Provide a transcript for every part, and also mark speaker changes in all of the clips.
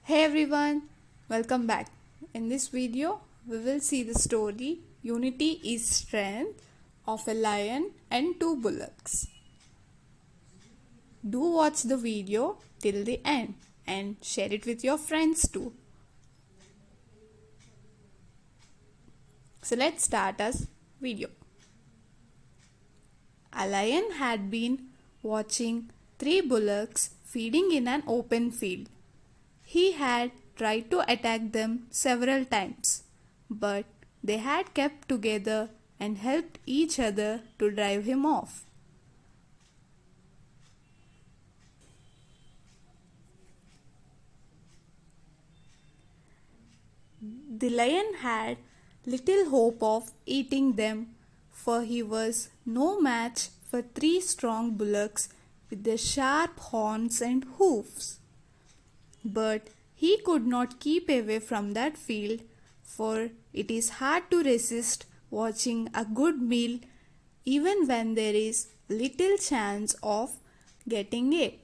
Speaker 1: Hey everyone, welcome back. In this video, we will see the story Unity is Strength of a Lion and Two Bullocks. Do watch the video till the end and share it with your friends too. So let's start our video. A lion had been watching three bullocks feeding in an open field. He had tried to attack them several times, but they had kept together and helped each other to drive him off. The lion had little hope of eating them, for he was no match for three strong bullocks with their sharp horns and hoofs. But he could not keep away from that field, for it is hard to resist watching a good meal even when there is little chance of getting it.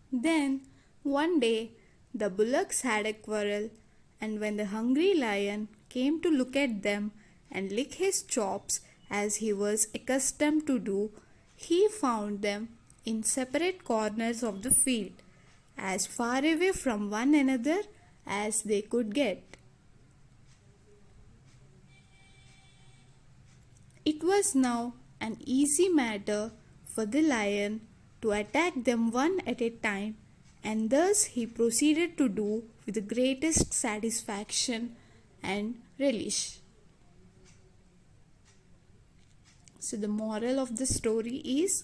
Speaker 1: Then, one day, the bullocks had a quarrel, and when the hungry lion came to look at them and lick his chops as he was accustomed to do, he found them in separate corners of the field, as far away from one another as they could get. It was now an easy matter for the lion to attack them one at a time, and thus he proceeded to do with the greatest satisfaction and relish. So, the moral of the story is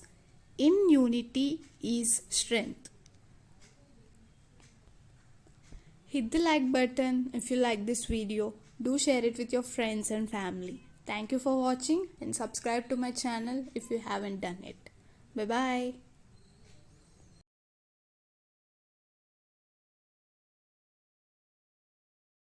Speaker 1: in unity is strength. Hit the like button if you like this video. Do share it with your friends and family. Thank you for watching and subscribe to my channel if you haven't done it. Bye bye.